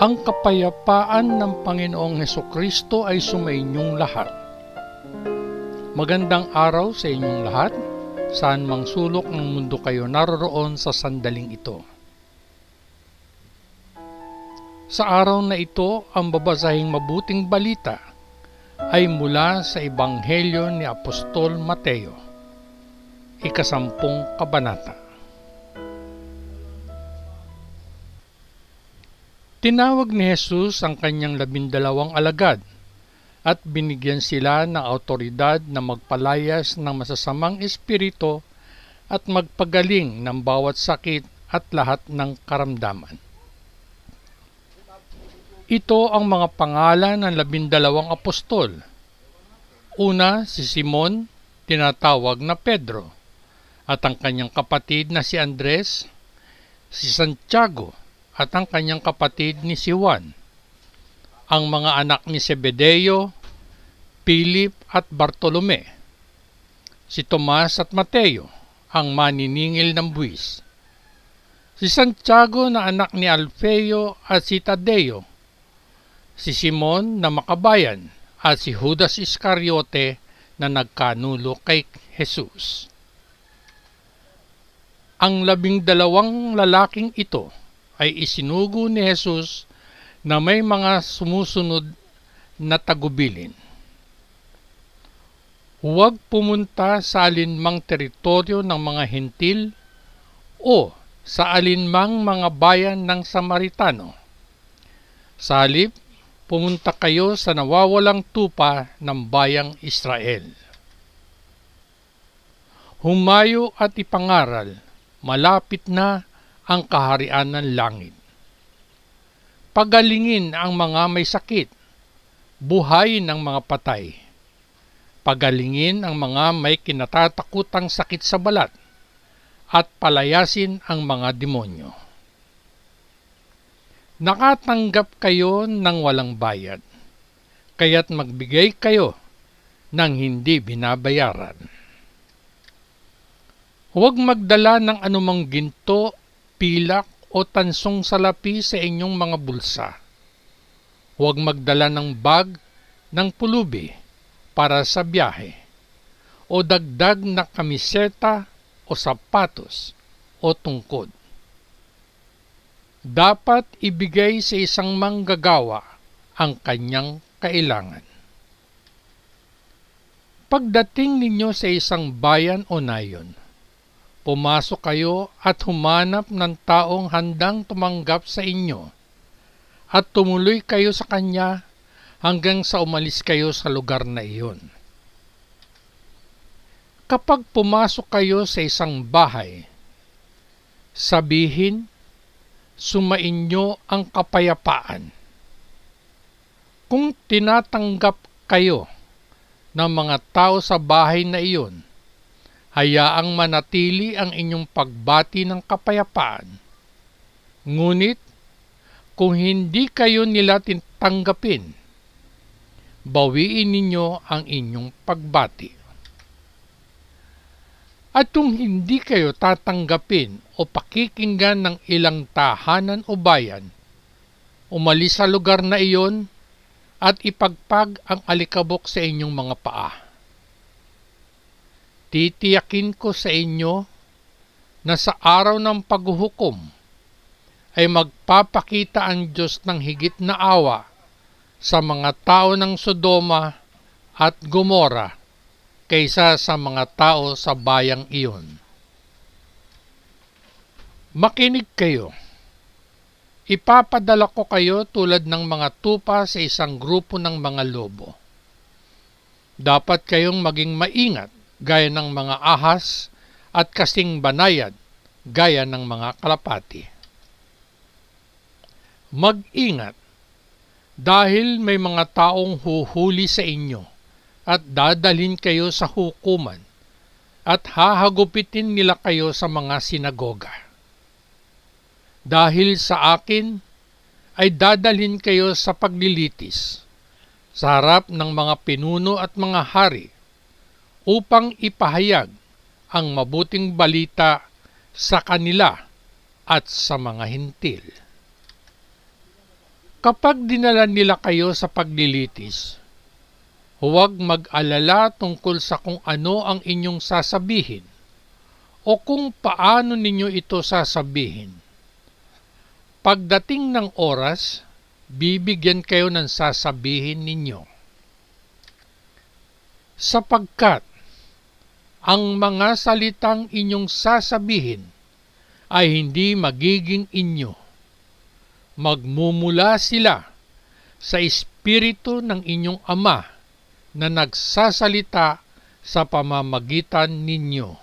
Ang kapayapaan ng Panginoong Hesukristo ay sumainyong lahat. Magandang araw sa inyong lahat, saan mang sulok ng mundo kayo naroroon sa sandaling ito. Sa araw na ito, ang babasahing mabuting balita ay mula sa Ebanghelyo ni Apostol Mateo, 10 kabanata. Tinawag ni Jesus ang kanyang 12 alagad at binigyan sila ng awtoridad na magpalayas ng masasamang espiritu at magpagaling ng bawat sakit at lahat ng karamdaman. Ito ang mga pangalan ng 12 apostol. Una, si Simon, tinatawag na Pedro, at ang kanyang kapatid na si Andres, si Santiago, at ang kanyang kapatid ni si Juan, ang mga anak ni Zebedeo, Philip at Bartolome, si Tomas at Mateo, ang maniningil ng buwis, si Santiago na anak ni Alfeo at si Tadeo, si Simon na makabayan at si Judas Iscariote na nagkanulo kay Jesus. Ang 12 lalaking ito ay isinugo ni Jesus na may mga sumusunod na tagubilin. Huwag pumunta sa alinmang teritoryo ng mga Hentil o sa alinmang mga bayan ng Samaritano. Sa halip, pumunta kayo sa nawawalang tupa ng bayang Israel. Humayo at ipangaral, malapit na ang kaharian ng langit. Pagalingin ang mga may sakit, buhayin ang mga patay. Pagalingin ang mga may kinatatakutang sakit sa balat, at palayasin ang mga demonyo. Nakatanggap kayo ng walang bayad, kaya't magbigay kayo ng hindi binabayaran. Huwag magdala ng anumang ginto, pilak o tansong salapi sa inyong mga bulsa. Huwag magdala ng bag ng pulubi para sa biyahe, o dagdag na kamiseta o sapatos o tungkod. Dapat ibigay sa isang manggagawa ang kanyang kailangan. Pagdating ninyo sa isang bayan o nayon, pumasok kayo at humanap ng taong handang tumanggap sa inyo at tumuloy kayo sa kanya hanggang sa umalis kayo sa lugar na iyon. Kapag pumasok kayo sa isang bahay, sabihin, sumainyo ang kapayapaan. Kung tinatanggap kayo ng mga tao sa bahay na iyon, hayaang manatili ang inyong pagbati ng kapayapaan. Ngunit, kung hindi kayo nila tanggapin, bawiin ninyo ang inyong pagbati. At kung hindi kayo tatanggapin o pakikinggan ng ilang tahanan o bayan, umalis sa lugar na iyon at ipagpag ang alikabok sa inyong mga paa. Titiyakin ko sa inyo na sa araw ng paghuhukom ay magpapakita ang Diyos ng higit na awa sa mga tao ng Sodoma at Gomora kaysa sa mga tao sa bayang iyon. Makinig kayo. Ipapadala ko kayo tulad ng mga tupa sa isang grupo ng mga lobo. Dapat kayong maging maingat gaya ng mga ahas at kasing banayad gaya ng mga kalapati. Mag-ingat dahil may mga taong huhuli sa inyo at dadalhin kayo sa hukuman at hahagupitin nila kayo sa mga sinagoga. Dahil sa akin ay dadalhin kayo sa paglilitis sa harap ng mga pinuno at mga hari upang ipahayag ang mabuting balita sa kanila at sa mga Hentil. Kapag dinala nila kayo sa paglilitis, huwag mag-alala tungkol sa kung ano ang inyong sasabihin o kung paano ninyo ito sasabihin. Pagdating ng oras, bibigyan kayo ng sasabihin ninyo. Sapagkat ang mga salitang inyong sasabihin ay hindi magiging inyo. Magmumula sila sa espiritu ng inyong Ama na nagsasalita sa pamamagitan ninyo.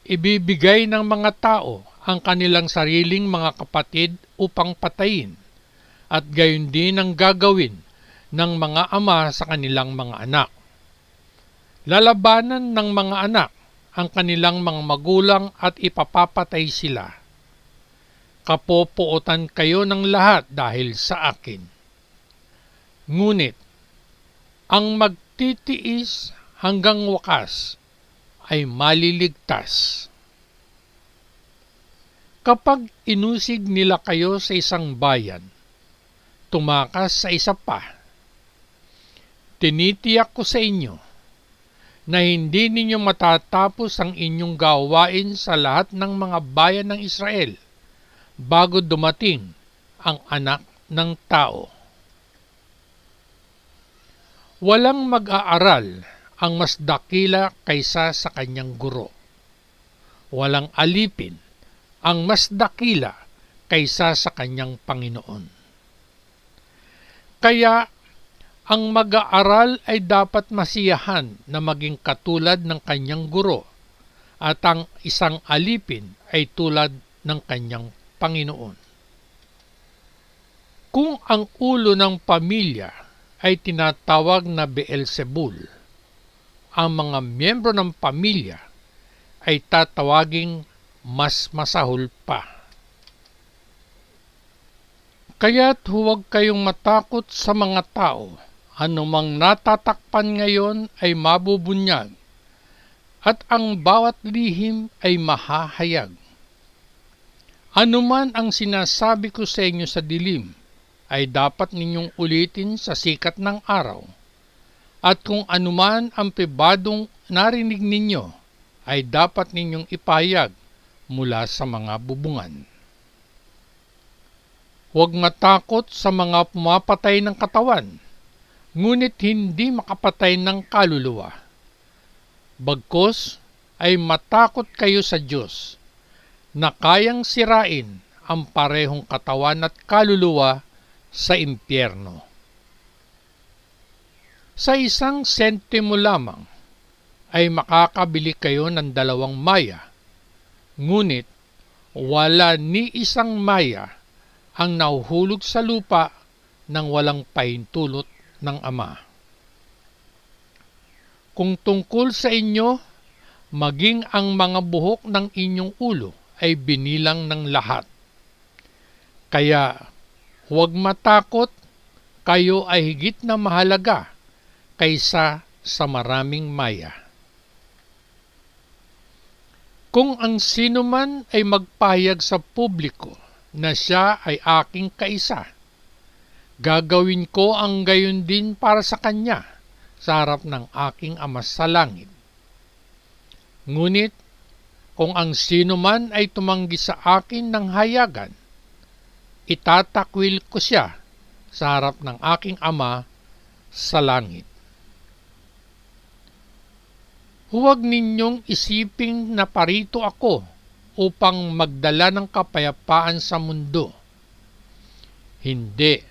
Ibibigay ng mga tao ang kanilang sariling mga kapatid upang patayin, at gayon din ang gagawin ng mga ama sa kanilang mga anak. Lalabanan ng mga anak ang kanilang mga magulang at ipapapatay sila. Kapopuotan kayo ng lahat dahil sa akin. Ngunit, ang magtitiis hanggang wakas ay maliligtas. Kapag inusig nila kayo sa isang bayan, tumakas sa isa pa. Tinitiyak ko sa inyo na hindi ninyo matatapos ang inyong gawain sa lahat ng mga bayan ng Israel bago dumating ang Anak ng Tao. Walang mag-aaral ang mas dakila kaysa sa kanyang guro. Walang alipin ang mas dakila kaysa sa kanyang Panginoon. Kaya, ang mag-aaral ay dapat masiyahan na maging katulad ng kanyang guro, at ang isang alipin ay tulad ng kanyang Panginoon. Kung ang ulo ng pamilya ay tinatawag na Beelzebul, ang mga miyembro ng pamilya ay tatawaging mas masahol pa. Kaya't huwag kayong matakot sa mga tao. Anumang natatakpan ngayon ay mabubunyag, at ang bawat lihim ay mahahayag. Anuman ang sinasabi ko sa inyo sa dilim, ay dapat ninyong ulitin sa sikat ng araw. At kung anuman ang pribadong narinig ninyo, ay dapat ninyong ipahayag mula sa mga bubungan. Huwag matakot sa mga pumapatay ng katawan, ngunit hindi makapatay ng kaluluwa. Bagkus ay matakot kayo sa Diyos, na kayang sirain ang parehong katawan at kaluluwa sa impyerno. Sa 1 sentimo lamang ay makakabili kayo ng 2 maya, ngunit wala ni isang maya ang nahuhulog sa lupa nang walang pahintulot ng Ama. Kung tungkol sa inyo, maging ang mga buhok ng inyong ulo ay binilang ng lahat. Kaya huwag matakot, kayo ay higit na mahalaga kaysa sa maraming maya. Kung ang sino man ay magpahayag sa publiko na siya ay aking kaisa, gagawin ko ang gayon din para sa kanya sa harap ng aking Ama sa langit. Ngunit, kung ang sino man ay tumanggi sa akin ng hayagan, itatakwil ko siya sa harap ng aking Ama sa langit. Huwag ninyong isiping na parito ako upang magdala ng kapayapaan sa mundo. Hindi.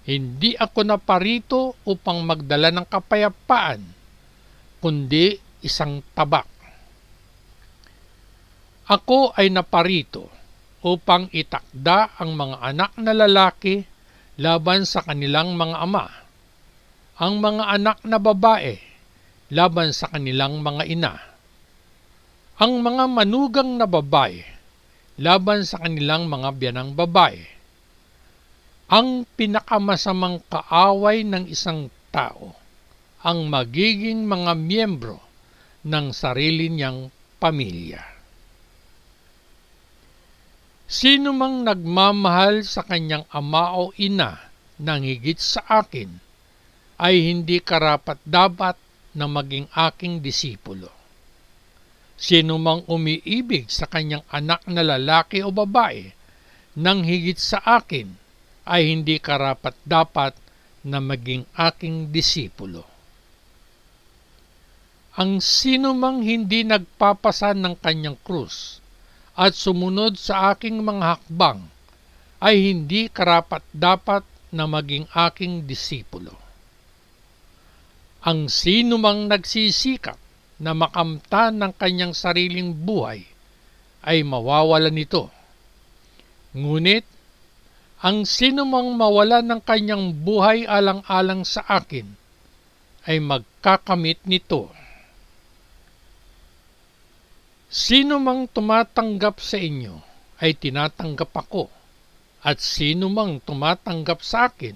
Hindi ako naparito upang magdala ng kapayapaan, kundi isang tabak. Ako ay naparito upang itakda ang mga anak na lalaki laban sa kanilang mga ama, ang mga anak na babae laban sa kanilang mga ina, ang mga manugang na babae laban sa kanilang mga biyanang babae. Ang pinakamasamang kaaway ng isang tao ang magiging mga miyembro ng sarili niyang pamilya. Sino mang nagmamahal sa kanyang ama o ina nang higit sa akin, ay hindi karapat-dapat na maging aking disipulo. Sino mang umiibig sa kanyang anak na lalaki o babae nang higit sa akin, ay hindi karapat-dapat na maging aking disipulo. Ang sino mang hindi nagpapasan ng kanyang krus at sumunod sa aking mga hakbang, ay hindi karapat-dapat na maging aking disipulo. Ang sino mang nagsisikap na makamtan ng kanyang sariling buhay, ay mawawalan nito. Ngunit, ang sino mang mawala ng kanyang buhay alang-alang sa akin, ay magkakamit nito. Sino mang tumatanggap sa inyo, ay tinatanggap ako, at sino mang tumatanggap sa akin,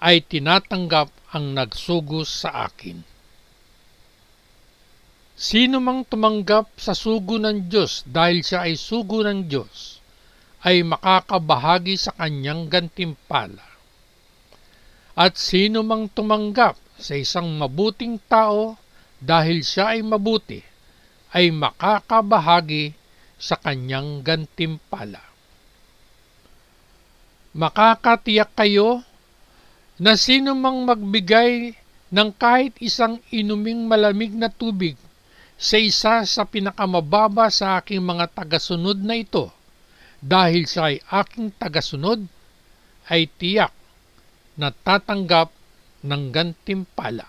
ay tinatanggap ang nagsugos sa akin. Sino mang tumanggap sa sugo ng Diyos dahil siya ay sugo ng Diyos, ay makakabahagi sa kanyang gantimpala. At sino mang tumanggap sa isang mabuting tao dahil siya ay mabuti, ay makakabahagi sa kanyang gantimpala. Makakatiyak kayo na sino mang magbigay ng kahit isang inuming malamig na tubig sa isa sa pinakamababa sa aking mga tagasunod na ito, dahil siya ay aking tagasunod, ay tiyak na tatanggap ng gantimpala.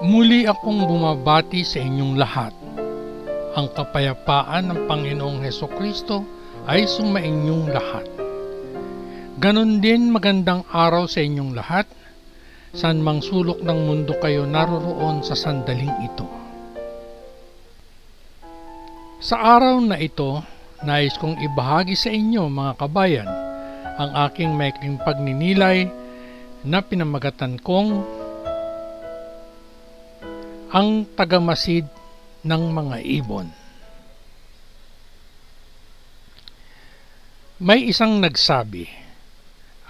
Muli akong bumabati sa inyong lahat. Ang kapayapaan ng Panginoong Hesukristo ay sumainyong lahat. Ganon din magandang araw sa inyong lahat, saan mang sulok ng mundo kayo naroroon sa sandaling ito. Sa araw na ito, nais kong ibahagi sa inyo mga kabayan ang aking maikling pagninilay na pinamagatan kong ang tagamasid ng mga ibon. May isang nagsabi,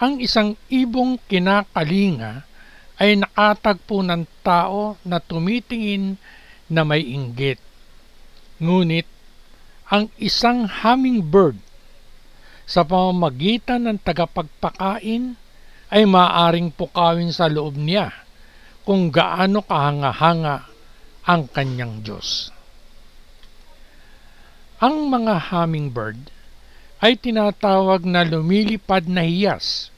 ang isang ibong kinakalinga ay nakatagpo ng tao na tumitingin na may inggit. Ngunit, ang isang hummingbird sa pamamagitan ng tagapagpakain ay maaaring pukawin sa loob niya kung gaano kahanga-hanga ang kanyang Diyos. Ang mga hummingbird ay tinatawag na lumilipad na hiyas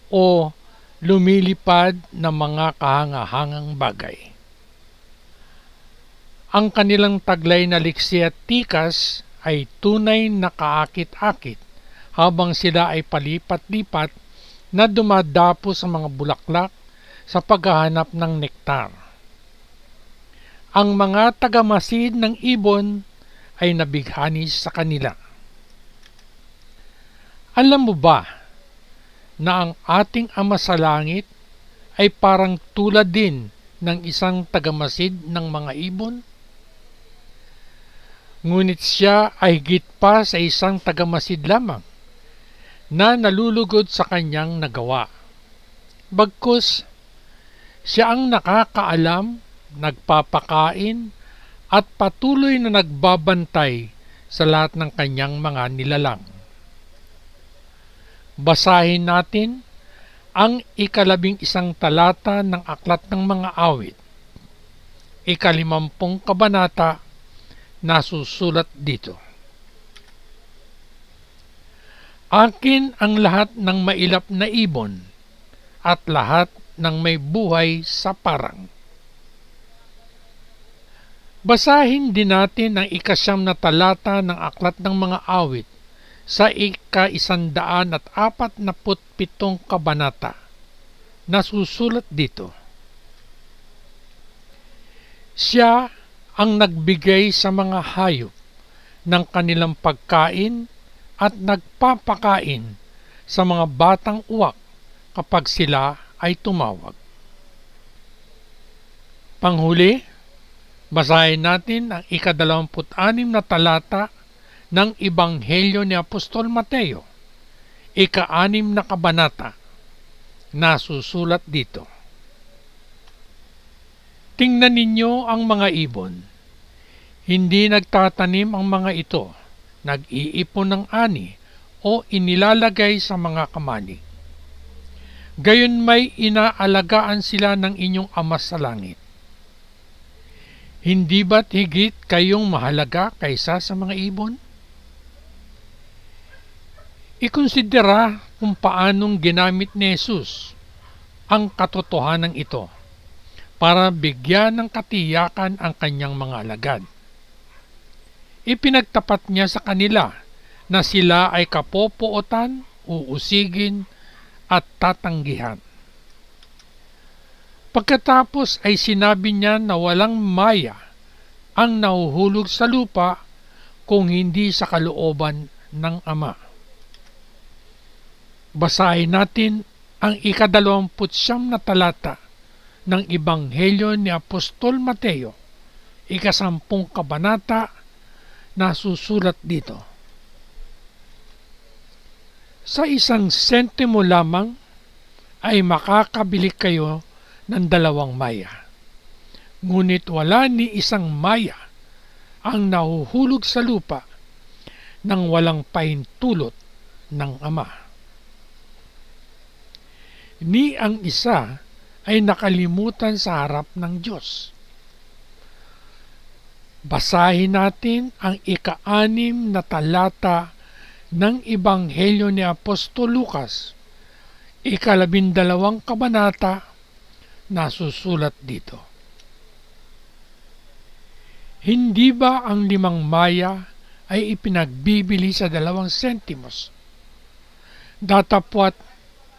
o lumilipad na mga kahanga-hangang bagay. Ang kanilang taglay na liksi at tikas ay tunay na kaakit-akit habang sila ay palipat-lipat na dumadapo sa mga bulaklak sa paghahanap ng nektar. Ang mga tagamasid ng ibon ay nabighani sa kanila. Alam mo ba na ang ating Ama sa Langit ay parang tulad din ng isang tagamasid ng mga ibon? Ngunit siya ay higit pa sa isang tagamasid lamang na nalulugod sa kanyang nagawa. Bagkus, siya ang nakakaalam, nagpapakain, at patuloy na nagbabantay sa lahat ng kanyang mga nilalang. Basahin natin ang 11 talata ng Aklat ng Mga Awit. 50 kabanata na susulat dito. Akin ang lahat ng mailap na ibon at lahat ng may buhay sa parang. Basahin din natin ang 9 na talata ng Aklat ng Mga Awit sa 147 kabanata na susulat dito. Siya ang nagbigay sa mga hayop ng kanilang pagkain at nagpapakain sa mga batang uwak kapag sila ay tumawag. Panghuli, basahin natin ang 26 na talata ng Ebanghelyo ni Apostol Mateo, 6 na kabanata, na susulat dito. Tingnan ninyo ang mga ibon. Hindi nagtatanim ang mga ito, nag-iipon ng ani o inilalagay sa mga kamalig. Gayon may inaalagaan sila ng inyong Ama sa langit. Hindi ba't higit kayong mahalaga kaysa sa mga ibon? Ikonsidera kung paanong ginamit ni Jesus ang katotohanan ito para bigyan ng katiyakan ang kanyang mga alagad. Ipinagtapat niya sa kanila na sila ay kapopootan, uusigin at tatanggihan. Pagkatapos ay sinabi niya na walang maya ang nahuhulog sa lupa kung hindi sa kalooban ng Ama. Basahin natin ang 29 na talata ng Ebanghelyo ni Apostol Mateo, 10 kabanata, na susulat dito. Sa 1 sentimo lamang ay makakabili kayo ng 2 maya. Ngunit wala ni 1 maya ang nahuhulog sa lupa nang walang pahintulot ng Ama. Ni ang isa ay nakalimutan sa harap ng Diyos. Basahin natin ang 6 na talata ng Ebanghelyo ni Apostol Lucas, 12 kabanata, na susulat dito. Hindi ba ang 5 maya ay ipinagbibili sa 2 sentimos? Datapwat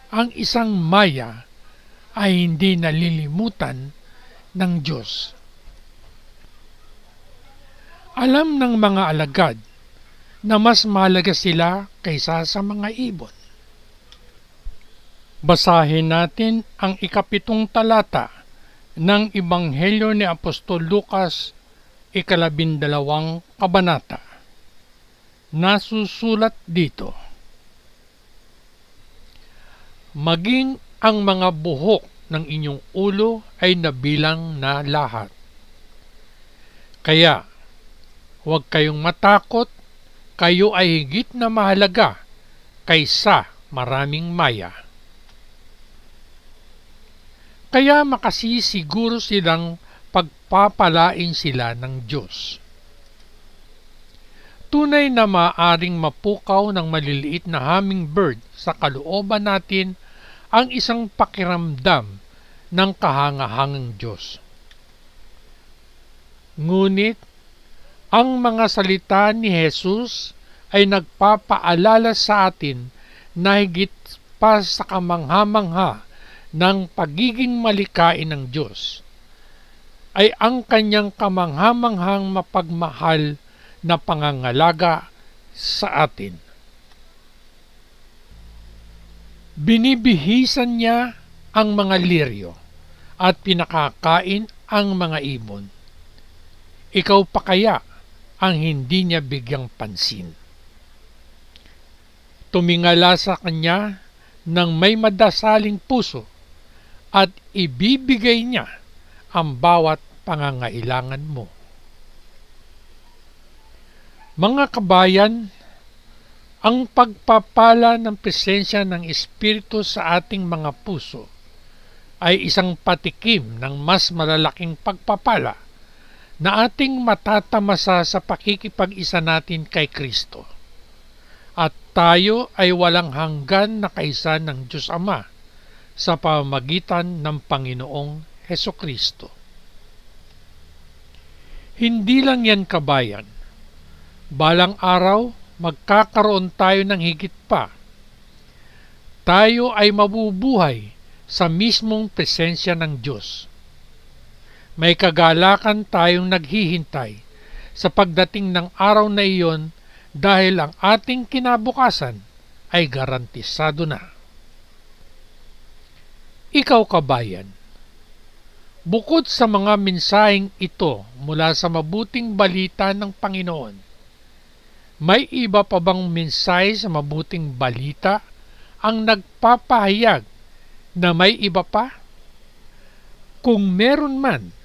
ang 1 maya ay hindi nalilimutan ng Diyos. Alam ng mga alagad na mas mahalaga sila kaysa sa mga ibon. Basahin natin ang 7 talata ng Ebanghelyo ni Apostol Lucas, 12 kabanata. Nasusulat dito. Maging ang mga buhok ng inyong ulo ay nabilang na lahat. Kaya, huwag kayong matakot, kayo ay higit na mahalaga kaysa maraming maya. Kaya makasisiguro silang pagpapalain sila ng Diyos. Tunay na maaaring mapukaw ng maliliit na hummingbird sa kalooban natin ang isang pakiramdam ng kahangahangang Diyos. Ngunit, ang mga salita ni Jesus ay nagpapaalala sa atin na higit pa sa kamangha-mangha ng pagiging malikain ng Diyos, ay ang kanyang kamangha-manghang mapagmahal na pangangalaga sa atin. Binibihisan niya ang mga liryo at pinakakain ang mga ibon. Ikaw pa kaya ang hindi niya bigyang pansin? Tumingala sa kanya ng may madasaling puso at ibibigay niya ang bawat pangangailangan mo. Mga kabayan, ang pagpapala ng presensya ng Espiritu sa ating mga puso ay isang patikim ng mas malalaking pagpapala na ating matatamasa sa pakikipag-isa natin kay Kristo. At tayo ay walang hanggan na kaisa ng Diyos Ama sa pamamagitan ng Panginoong Hesukristo. Hindi lang yan, kabayan. Balang araw, magkakaroon tayo ng higit pa. Tayo ay mabubuhay sa mismong presensya ng Diyos. May kagalakan tayong naghihintay sa pagdating ng araw na iyon dahil ang ating kinabukasan ay garantisado na. Ikaw kabayan, bukod sa mga mensaheng ito mula sa mabuting balita ng Panginoon, may iba pa bang mensahe sa mabuting balita ang nagpapahayag na may iba pa? Kung meron man,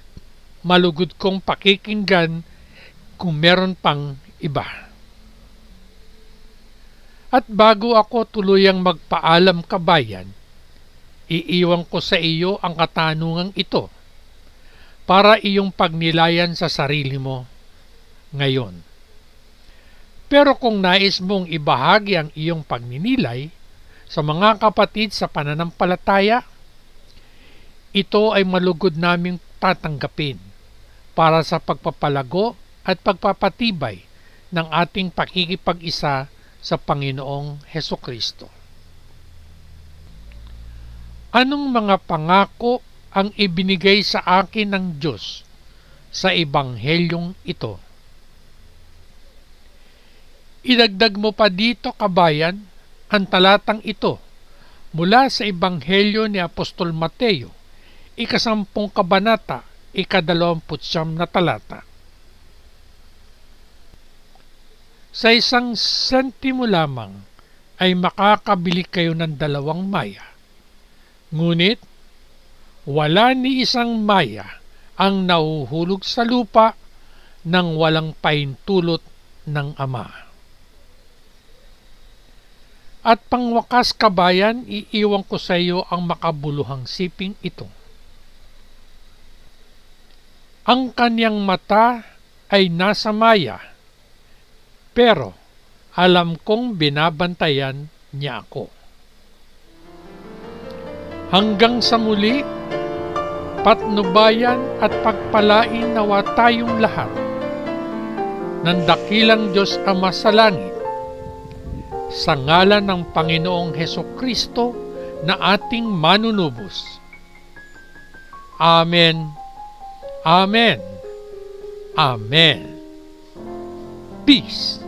malugod kong pakikinggan kung meron pang iba. At bago ako tuluyang magpaalam kabayan, iiwan ko sa iyo ang katanungang ito para iyong pagnilayan sa sarili mo ngayon. Pero kung nais mong ibahagi ang iyong pagninilay sa mga kapatid sa pananampalataya, ito ay malugod naming tatanggapin para sa pagpapalago at pagpapatibay ng ating pakikipag-isa sa Panginoong Hesukristo. Anong mga pangako ang ibinigay sa akin ng Diyos sa Ebanghelyong ito? Idagdag mo pa dito kabayan ang talatang ito mula sa Ebanghelyo ni Apostol Mateo, 10 kabanata, 29 na talata. Sa 1 sentimo lamang ay makakabili kayo ng 2 maya. Ngunit wala ni isang maya ang nahuhulog sa lupa nang walang pahintulot ng Ama. At pangwakas kabayan, iiwan ko sa iyo ang makabuluhang siping ito. Ang kanyang mata ay nasa maya, pero alam kong binabantayan niya ako. Hanggang sa muli, patnubayan at pagpalain nawa tayong lahat ng dakilang Diyos Ama sa langit, sa ngalan ng Panginoong Hesukristo na ating manunubos. Amen. Amen. Amen. Peace.